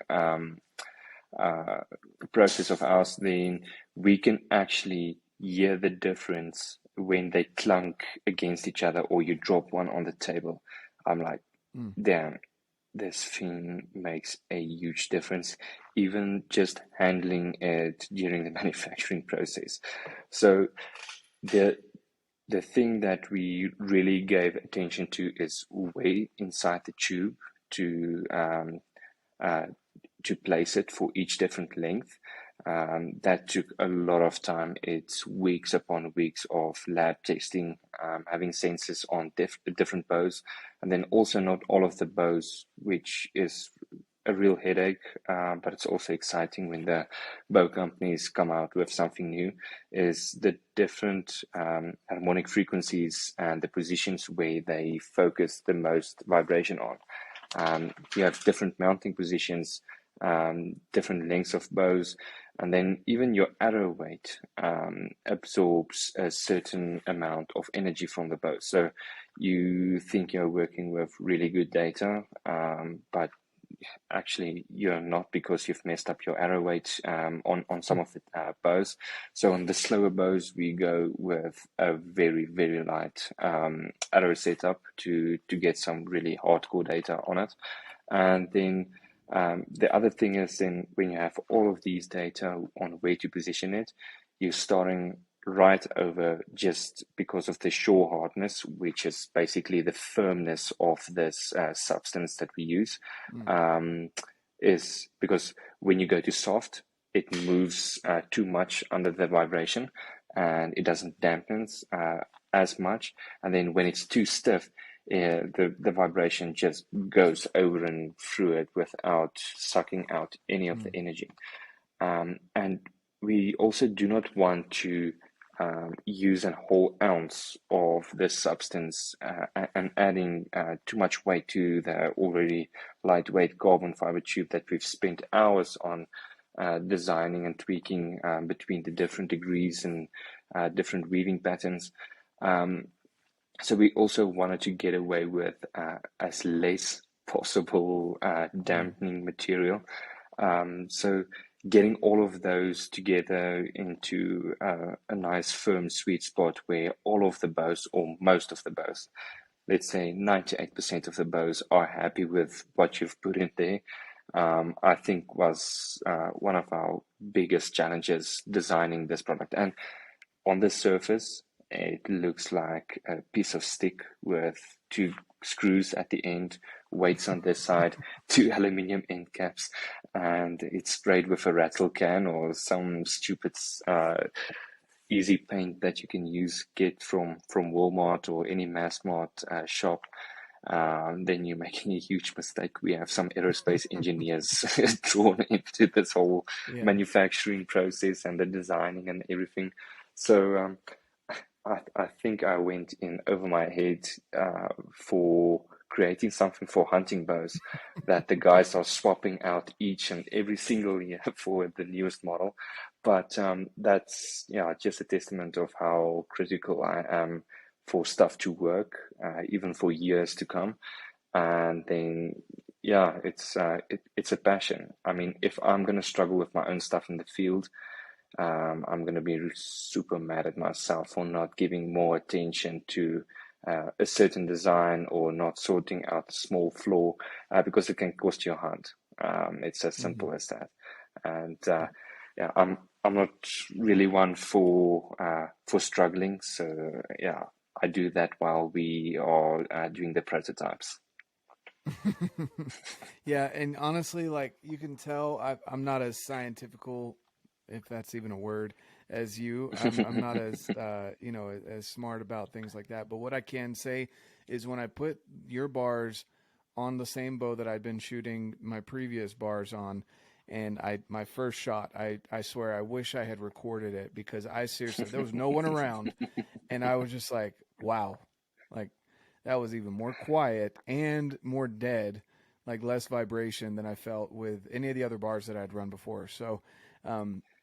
process of ours, then we can actually hear the difference when they clunk against each other or you drop one on the table. I'm like, damn, this thing makes a huge difference, even just handling it during the manufacturing process. So the thing that we really gave attention to is way inside the tube to place it for each different length. That took a lot of time. It's weeks upon weeks of lab testing, having sensors on different bows, and then also not all of the bows, which is a real headache, but it's also exciting when the bow companies come out with something new, is the different harmonic frequencies and the positions where they focus the most vibration on. You have different mounting positions, different lengths of bows, and then even your arrow weight absorbs a certain amount of energy from the bow. So you think you're working with really good data, but actually you're not, because you've messed up your arrow weight on some of the bows. So on the slower bows, we go with a very, very light arrow setup to get some really hardcore data on it. And then the other thing is, then when you have all of these data on where to position it, you're starting right over, just because of the shore hardness, which is basically the firmness of this substance that we use, is because when you go to soft, it moves too much under the vibration and it doesn't dampen as much. And then when it's too stiff, the vibration just goes over and through it without sucking out any of the energy. And we also do not want to use a whole ounce of this substance and adding too much weight to the already lightweight carbon fiber tube that we've spent hours on designing and tweaking between the different degrees and different weaving patterns. So we also wanted to get away with as less possible Mm. dampening material. So getting all of those together into a nice firm sweet spot where all of the bows, or most of the bows, let's say 98% of the bows, are happy with what you've put in there, I think was one of our biggest challenges designing this product. And on the surface, it looks like a piece of stick with two screws at the end, weights on this side, two aluminium end caps, and it's sprayed with a rattle can or some stupid easy paint that you can get from Walmart or any mass mart shop. Then you're making a huge mistake. We have some aerospace engineers drawn into this whole Yeah. manufacturing process and the designing and everything. So I think I went in over my head for creating something for hunting bows that the guys are swapping out each and every single year for the newest model. But that's, yeah, just a testament of how critical I am for stuff to work, even for years to come. And then, yeah, it's a passion. I mean, if I'm gonna struggle with my own stuff in the field, I'm going to be super mad at myself for not giving more attention to a certain design or not sorting out a small flaw because it can cost you a hunt. It's as Hmm. simple as that. And yeah, I'm not really one for struggling. So yeah, I do that while we are doing the prototypes. Yeah, and honestly, like you can tell, I'm not as scientifical, if that's even a word, as you. I'm not as as smart about things like that. But what I can say is when I put your bars on the same bow that I'd been shooting my previous bars on, and my first shot, I swear I wish I had recorded it because I seriously there was no one around, and I was just like, wow, like that was even more quiet and more dead, like less vibration than I felt with any of the other bars that I'd run before. So,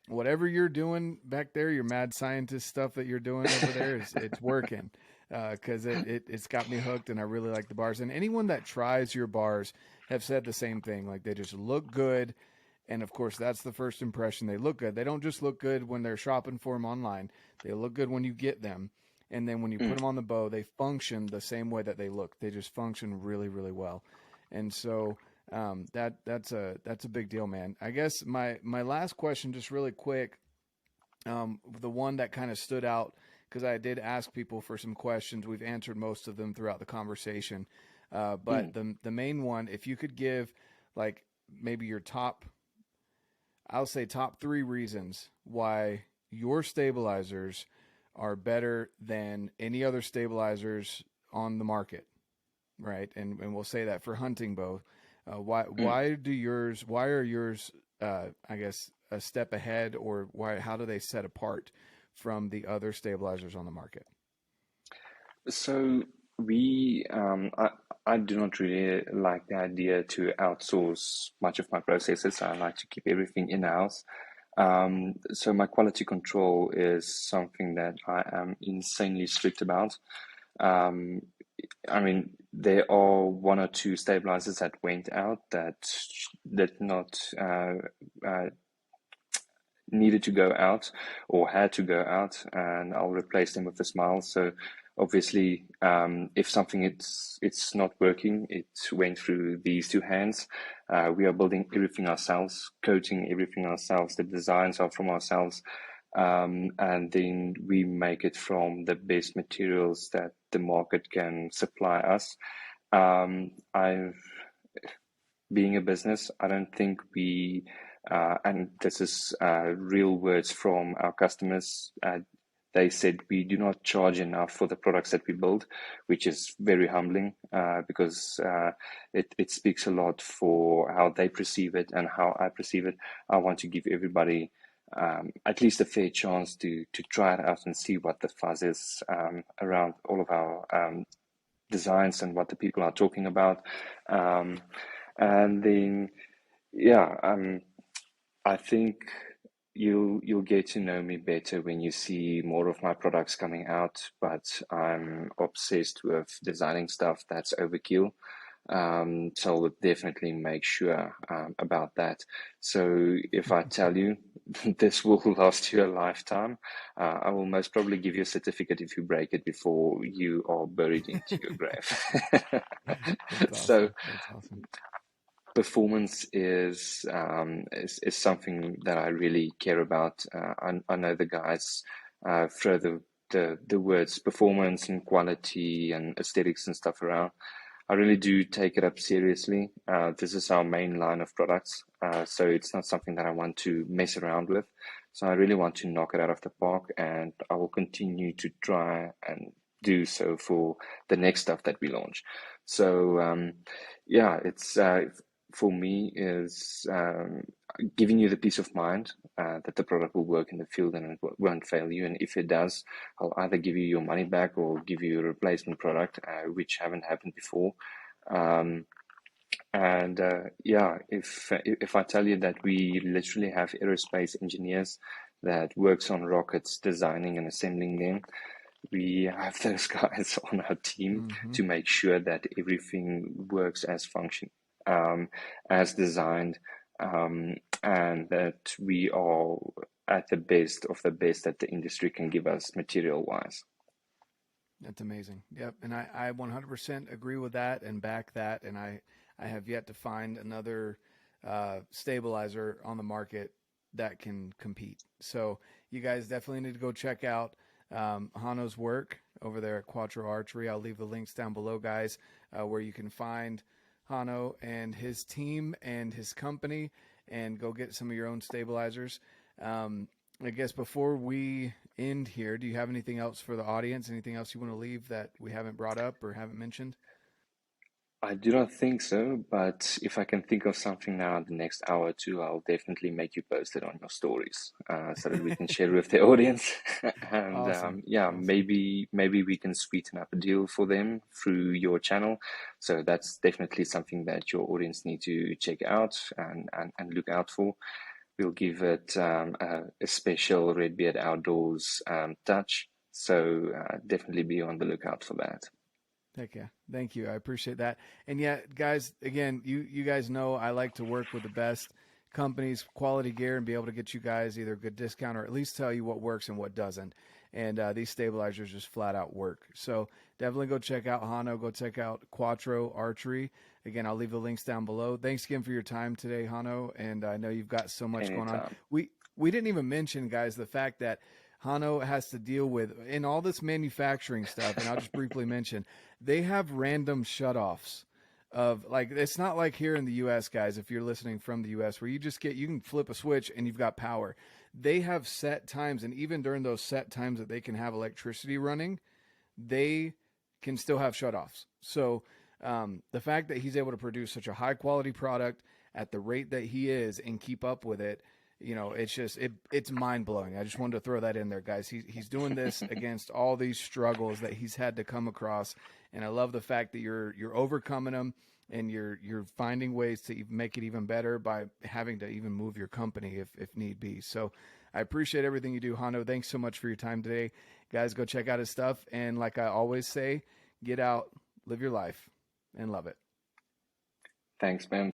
whatever you're doing back there, your mad scientist stuff that you're doing over there is it's working because it's got me hooked and I really like the bars. And anyone that tries your bars have said the same thing. Like they just look good. And of course, that's the first impression. They look good. They don't just look good when they're shopping for them online. They look good when you get them. And then when you put Mm. them on the bow, they function the same way that they look. They just function really, really well. And so that's a big deal, man. I guess my last question, just really quick, the one that kind of stood out because I did ask people for some questions. We've answered most of them throughout the conversation, but Mm. the main one, if you could give like maybe your top, I'll say top three reasons why your stabilizers are better than any other stabilizers on the market, right? And we'll say that for hunting bow. Mm. Why are yours I guess a step ahead, or why how do they set apart from the other stabilizers on the market? So I do not really like the idea to outsource much of my processes. I like to keep everything in-house. So my quality control is something that I am insanely strict about. Um, I mean, there are one or two stabilizers that went out that did not uh, needed to go out or had to go out, and I'll replace them with a smile. So obviously, if something it's not working, it went through these two hands. We are building everything ourselves, coating everything ourselves. The designs are from ourselves. And then we make it from the best materials that the market can supply us. I've being a business, I don't think and this is real words from our customers. They said we do not charge enough for the products that we build, which is very humbling because it speaks a lot for how they perceive it and how I perceive it. I want to give everybody at least a fair chance to try it out and see what the fuzz is around all of our designs and what the people are talking about. Um, and then, yeah, I think. you'll get to know me better when you see more of my products coming out, but I'm obsessed with designing stuff that's overkill. So I'll definitely make sure about that. So if I tell you this will last you a lifetime, I will most probably give you a certificate if you break it before you are buried into your grave. That's So awesome. That's awesome. performance is something that I really care about. I know the guys throw the words performance and quality and aesthetics and stuff around. I really do take it up seriously. This is our main line of products, so it's not something that I want to mess around with. So I really want to knock it out of the park, and I will continue to try and do so for the next stuff that we launch. So yeah, it's for me is giving you the peace of mind that the product will work in the field and it won't fail you. And if it does, I'll either give you your money back or give you a replacement product, which haven't happened before. Um, and yeah, if I tell you that we literally have aerospace engineers that works on rockets, designing and assembling them, we have those guys on our team Mm-hmm. to make sure that everything works as um, as designed, and that we are at the best of the best that the industry can give us material wise. That's amazing. Yep. And I 100% agree with that and back that. And I have yet to find another stabilizer on the market that can compete. So you guys definitely need to go check out Hanno's work over there at Quattro Archery. I'll leave the links down below, guys, where you can find Hanno and his team and his company and go get some of your own stabilizers. I guess before we end here, do you have anything else for the audience? Anything else you want to leave that we haven't brought up or haven't mentioned? I do not think so, but if I can think of something now in the next hour or two, I'll definitely make you post it on your stories so that we can share with the audience. And Awesome. yeah, Awesome. maybe we can sweeten up a deal for them through your channel. So that's definitely something that your audience need to check out and look out for. We'll give it a special RedBeard Outdoors touch. So definitely be on the lookout for that. Heck yeah. Thank you. I appreciate that. And yeah, guys, again, you guys know I like to work with the best companies, quality gear, and be able to get you guys either a good discount or at least tell you what works and what doesn't. And these stabilizers just flat out work. So definitely go check out Hanno. Go check out Quattro Archery. Again, I'll leave the links down below. Thanks again for your time today, Hanno. And I know you've got so much going on. Anytime. We didn't even mention, guys, the fact that Hanno has to deal with in all this manufacturing stuff. And I'll just briefly mention they have random shutoffs of like it's not like here in the US, guys, if you're listening from the US, where you can flip a switch and you've got power. They have set times, and even during those set times that they can have electricity running, they can still have shutoffs. So the fact that he's able to produce such a high quality product at the rate that he is and keep up with it, it's just it's mind blowing. I just wanted to throw that in there, guys. He's doing this against all these struggles that he's had to come across, and I love the fact that you're overcoming them and you're finding ways to make it even better by having to even move your company if need be. So I appreciate everything you do, Hanno. Thanks so much for your time today, guys. Go check out his stuff, and like I always say, get out, live your life, and love it. Thanks, man.